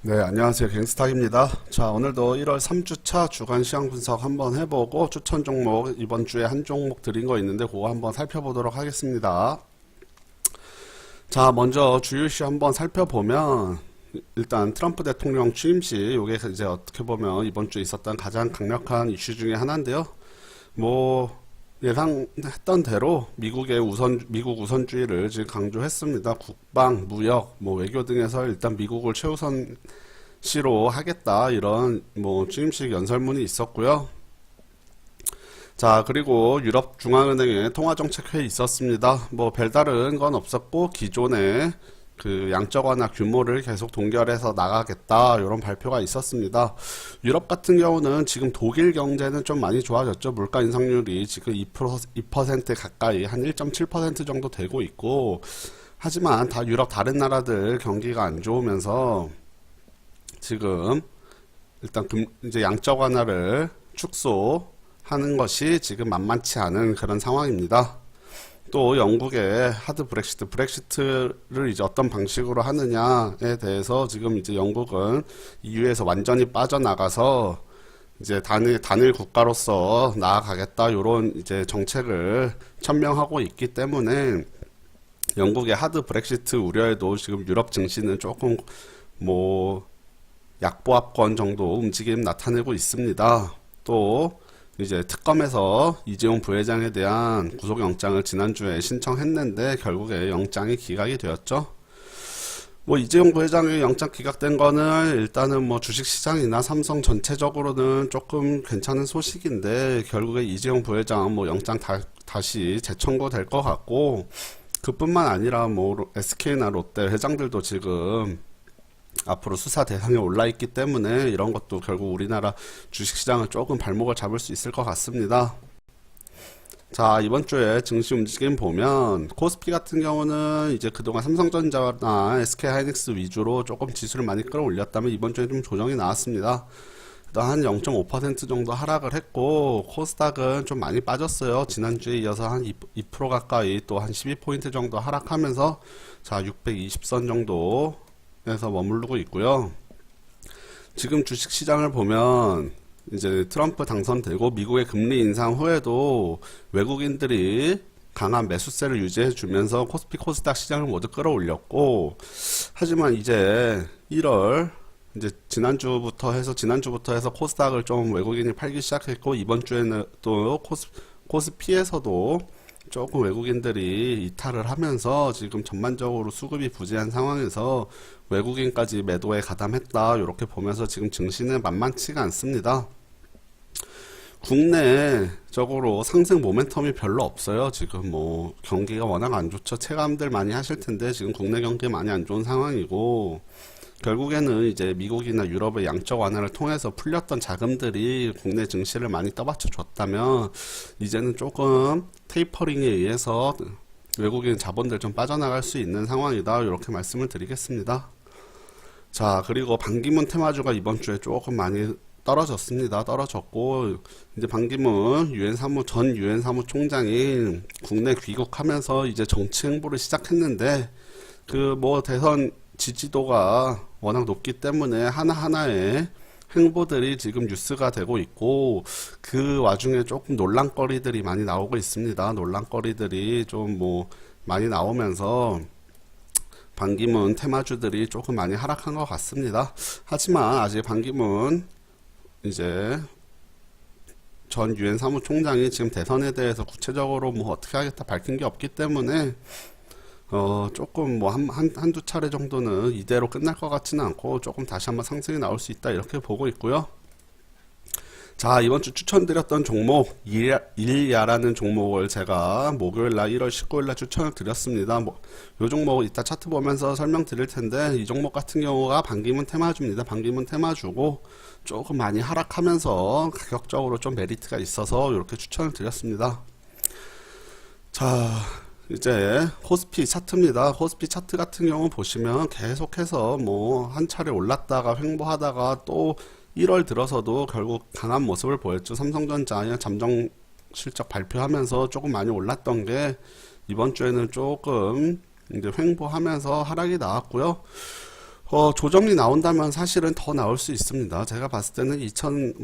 네, 안녕하세요. 갱스탁입니다. 자, 오늘도 1월 3주차 주간 시황 분석 한번 해보고 추천 종목 이번 주에 한 종목 드린 거 있는데 그거 한번 살펴보도록 하겠습니다. 자, 먼저 주요 이슈 한번 살펴보면 일단 트럼프 대통령 취임 시 요게 이제 어떻게 보면 이번 주에 있었던 가장 강력한 이슈 중에 하나인데요. 뭐 예상했던 대로 미국 우선주의를 지금 강조했습니다. 국방, 무역, 뭐 외교 등에서 일단 미국을 최우선시로 하겠다 이런 뭐 취임식 연설문이 있었고요. 자, 그리고 유럽 중앙은행의 통화정책회의 있었습니다. 뭐 별다른 건 없었고 기존의 그 양적 완화 규모를 계속 동결해서 나가겠다 이런 발표가 있었습니다. 유럽 같은 경우는 지금 독일 경제는 좀 많이 좋아졌죠. 물가 인상률이 지금 2% 가까이 한 1.7% 정도 되고 있고, 하지만 다 유럽 다른 나라들 경기가 안 좋으면서 지금 일단 이제 양적 완화를 축소하는 것이 지금 만만치 않은 그런 상황입니다. 또 영국의 하드 브렉시트를 이제 어떤 방식으로 하느냐에 대해서 지금 이제 영국은 EU에서 완전히 빠져나가서 이제 단일 국가로서 나아가겠다 이런 이제 정책을 천명하고 있기 때문에 영국의 하드 브렉시트 우려에도 지금 유럽 증시는 조금 뭐 약보합권 정도 움직임 나타내고 있습니다. 또 이제 특검에서 이재용 부회장에 대한 구속영장을 지난주에 신청했는데 결국에 영장이 기각이 되었죠. 뭐 이재용 부회장의 영장 기각된 거는 일단은 뭐 주식시장이나 삼성 전체적으로는 조금 괜찮은 소식인데, 결국에 이재용 부회장 뭐 영장 다시 재청구 될 것 같고, 그뿐만 아니라 뭐 SK나 롯데 회장들도 지금 앞으로 수사 대상에 올라 있기 때문에 이런 것도 결국 우리나라 주식시장을 조금 발목을 잡을 수 있을 것 같습니다. 자, 이번 주에 증시 움직임 보면 코스피 같은 경우는 이제 그동안 삼성전자나 SK하이닉스 위주로 조금 지수를 많이 끌어올렸다면 이번 주에 좀 조정이 나왔습니다. 한 0.5% 정도 하락을 했고, 코스닥은 좀 많이 빠졌어요. 지난주에 이어서 한 2% 가까이 또 한 12포인트 정도 하락하면서 자 620선 정도 에서 머무르고 있고요. 지금 주식시장을 보면 이제 트럼프 당선되고 미국의 금리 인상 후에도 외국인들이 강한 매수세를 유지해 주면서 코스피 코스닥 시장을 모두 끌어올렸고, 하지만 이제 1월 이제 지난주부터 해서 코스닥을 좀 외국인이 팔기 시작했고, 이번 주에는 또 코스피에서도 조금 외국인들이 이탈을 하면서 지금 전반적으로 수급이 부재한 상황에서 외국인까지 매도에 가담했다 이렇게 보면서 지금 증시는 만만치가 않습니다. 국내적으로 상승 모멘텀이 별로 없어요. 지금 뭐 경기가 워낙 안 좋죠. 체감들 많이 하실 텐데 지금 국내 경기 많이 안 좋은 상황이고, 결국에는 이제 미국이나 유럽의 양적 완화를 통해서 풀렸던 자금들이 국내 증시를 많이 떠받쳐 줬다면 이제는 조금 테이퍼링에 의해서 외국인 자본들 좀 빠져나갈 수 있는 상황이다 이렇게 말씀을 드리겠습니다. 자, 그리고 반기문 테마주가 이번 주에 조금 많이 떨어졌고, 이제 반기문 전 유엔 사무총장이 국내 귀국하면서 이제 정치 행보를 시작했는데, 그 뭐 대선 지지도가 워낙 높기 때문에 하나하나의 행보들이 지금 뉴스가 되고 있고, 그 와중에 조금 논란거리들이 많이 나오고 있습니다. 논란거리들이 좀 뭐 많이 나오면서 반기문 테마주들이 조금 많이 하락한 것 같습니다. 하지만 아직 반기문 이제 전 유엔 사무총장이 지금 대선에 대해서 구체적으로 뭐 어떻게 하겠다 밝힌 게 없기 때문에 조금 뭐 한두 차례 정도는 이대로 끝날 것 같지는 않고 조금 다시 한번 상승이 나올 수 있다 이렇게 보고 있고요. 자, 이번 주 추천드렸던 종목 일야라는 종목을 제가 목요일날 1월 19일날 추천을 드렸습니다. 뭐, 요 종목 이따 차트 보면서 설명드릴 텐데, 이 종목 같은 경우가 반기문 테마주입니다. 반기문 테마주고 조금 많이 하락하면서 가격적으로 좀 메리트가 있어서 이렇게 추천을 드렸습니다. 자, 이제 코스피 차트입니다. 코스피 차트 같은 경우 보시면 계속해서 뭐 한 차례 올랐다가 횡보하다가 또 1월 들어서도 결국 강한 모습을 보였죠. 삼성전자 잠정 실적 발표하면서 조금 많이 올랐던 게 이번 주에는 조금 이제 횡보하면서 하락이 나왔고요. 조정이 나온다면 사실은 더 나올 수 있습니다. 제가 봤을 때는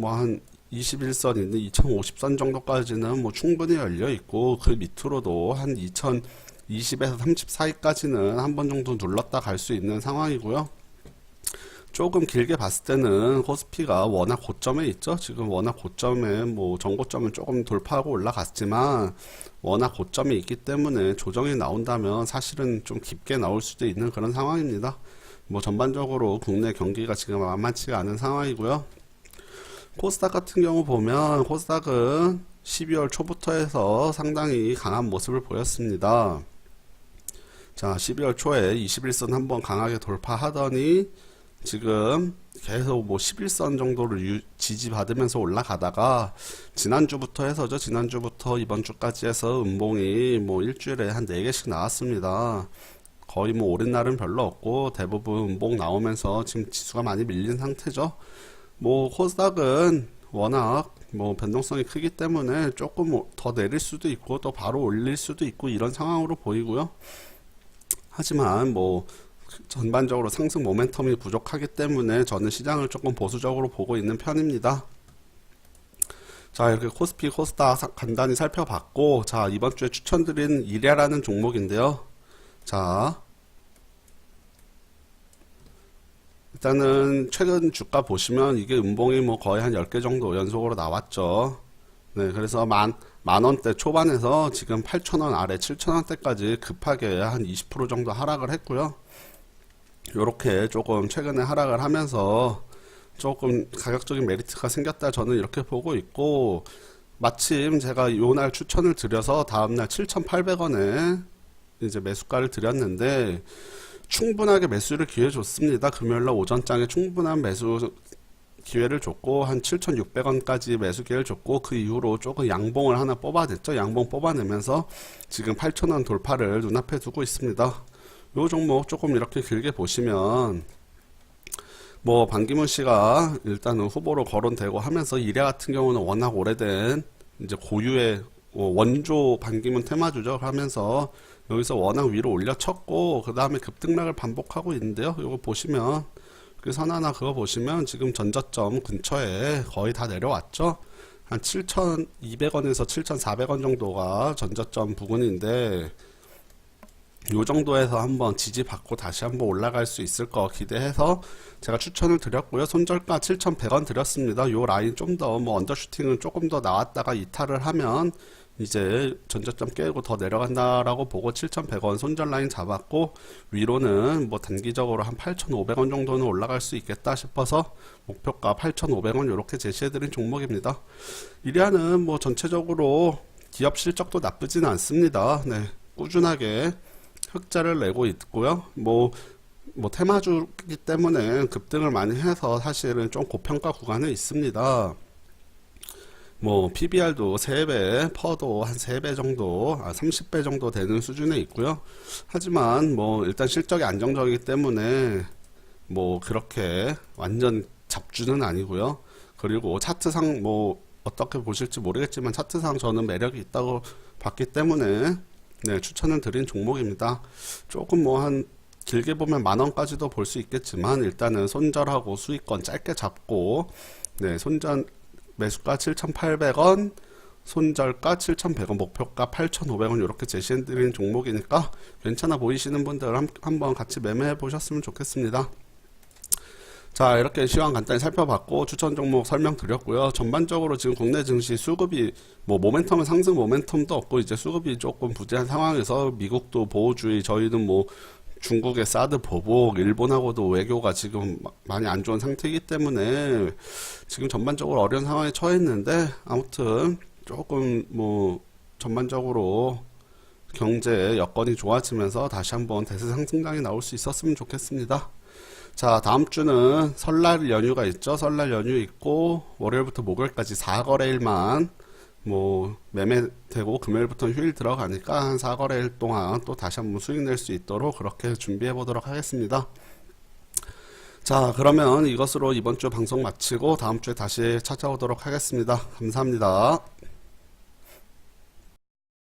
한 21선 있는 2050선 정도까지는 뭐 충분히 열려 있고, 그 밑으로도 한 2020에서 30 사이까지는 한 번 정도 눌렀다 갈 수 있는 상황이고요. 조금 길게 봤을 때는 코스피가 워낙 고점에 있죠. 지금 워낙 고점에 뭐 전고점은 조금 돌파하고 올라갔지만 워낙 고점에 있기 때문에 조정이 나온다면 사실은 좀 깊게 나올 수도 있는 그런 상황입니다. 뭐 전반적으로 국내 경기가 지금 만만치가 않은 상황이고요. 코스닥 같은 경우 보면 코스닥은 12월 초부터 해서 상당히 강한 모습을 보였습니다. 자, 12월 초에 21선 한번 강하게 돌파하더니 지금 계속 뭐 11선 정도를 지지받으면서 올라가다가 지난주부터 해서죠. 지난주부터 이번 주까지 해서 음봉이 뭐 일주일에 한 4개씩 나왔습니다. 거의 뭐 오른 날은 별로 없고 대부분 음봉 나오면서 지금 지수가 많이 밀린 상태죠. 뭐 코스닥은 워낙 뭐 변동성이 크기 때문에 조금 더 내릴 수도 있고 또 바로 올릴 수도 있고 이런 상황으로 보이고요. 하지만 뭐 전반적으로 상승 모멘텀이 부족하기 때문에 저는 시장을 조금 보수적으로 보고 있는 편입니다. 자, 이렇게 코스피, 코스닥 간단히 살펴봤고, 자, 이번 주에 추천드린 이레라는 종목인데요. 자, 일단은 최근 주가 보시면 이게 음봉이 뭐 거의 한 10개 정도 연속으로 나왔죠. 네, 그래서 만원대 초반에서 지금 8,000원 아래 7,000원대까지 급하게 한 20% 정도 하락을 했고요. 요렇게 조금 최근에 하락을 하면서 조금 가격적인 메리트가 생겼다 저는 이렇게 보고 있고, 마침 제가 요날 추천을 드려서 다음날 7,800원에 이제 매수가를 드렸는데 충분하게 매수를 기회 줬습니다. 금요일날 오전장에 충분한 매수 기회를 줬고 한 7,600원까지 매수 기회를 줬고 그 이후로 조금 양봉을 하나 뽑아냈죠. 양봉 뽑아내면서 지금 8,000원 돌파를 눈앞에 두고 있습니다. 요 종목 조금 이렇게 길게 보시면 뭐 반기문 씨가 일단은 후보로 거론되고 하면서 이래 같은 경우는 워낙 오래된 이제 고유의 원조 반기문 테마주죠. 하면서 여기서 워낙 위로 올려쳤고 그 다음에 급등락을 반복하고 있는데요. 요거 보시면 그 선하나 그거 보시면 지금 전저점 근처에 거의 다 내려왔죠. 한 7,200원에서 7,400원 정도가 전저점 부근인데 요 정도에서 한번 지지받고 다시 한번 올라갈 수 있을 거 기대해서 제가 추천을 드렸고요. 손절가 7,100원 드렸습니다. 요 라인 좀 더 뭐 언더슈팅은 조금 더 나왔다가 이탈을 하면 이제 전저점 깨고 더 내려간다라고 보고 7,100원 손절 라인 잡았고 위로는 뭐 단기적으로 한 8,500원 정도는 올라갈 수 있겠다 싶어서 목표가 8,500원 이렇게 제시해드린 종목입니다. 이리아는 뭐 전체적으로 기업 실적도 나쁘지는 않습니다. 네, 꾸준하게 흑자를 내고 있고요. 뭐 테마주기 때문에 급등을 많이 해서 사실은 좀 고평가 구간에 있습니다. 뭐 PBR도 3배, 퍼도 한 3배 정도, 30배 정도 되는 수준에 있고요. 하지만 뭐 일단 실적이 안정적이기 때문에 뭐 그렇게 완전 잡주는 아니고요. 그리고 차트상 뭐 어떻게 보실지 모르겠지만 차트상 저는 매력이 있다고 봤기 때문에 네, 추천을 드린 종목입니다. 조금 뭐 한 길게 보면 만원까지도 볼 수 있겠지만 일단은 손절하고 수익권 짧게 잡고 네, 손절 매수가 7,800원, 손절가 7,100원, 목표가 8,500원 이렇게 제시해드린 종목이니까 괜찮아 보이시는 분들 한번 같이 매매해 보셨으면 좋겠습니다. 자, 이렇게 시황 간단히 살펴봤고 추천 종목 설명드렸고요. 전반적으로 지금 국내 증시 수급이 뭐 모멘텀은 상승 모멘텀도 없고 이제 수급이 조금 부재한 상황에서 미국도 보호주의, 저희는 뭐 중국의 사드 보복, 일본하고도 외교가 지금 많이 안 좋은 상태이기 때문에 지금 전반적으로 어려운 상황에 처했는데 아무튼 조금 뭐 전반적으로 경제 여건이 좋아지면서 다시 한번 대세 상승장이 나올 수 있었으면 좋겠습니다. 자, 다음 주는 설날 연휴가 있죠. 설날 연휴 있고 월요일부터 목요일까지 4거래일만 뭐 매매되고 금요일부터는 휴일 들어가니까 한 4거래일 동안 또 다시 한번 수익 낼 수 있도록 그렇게 준비해 보도록 하겠습니다. 자, 그러면 이것으로 이번 주 방송 마치고 다음 주에 다시 찾아오도록 하겠습니다. 감사합니다.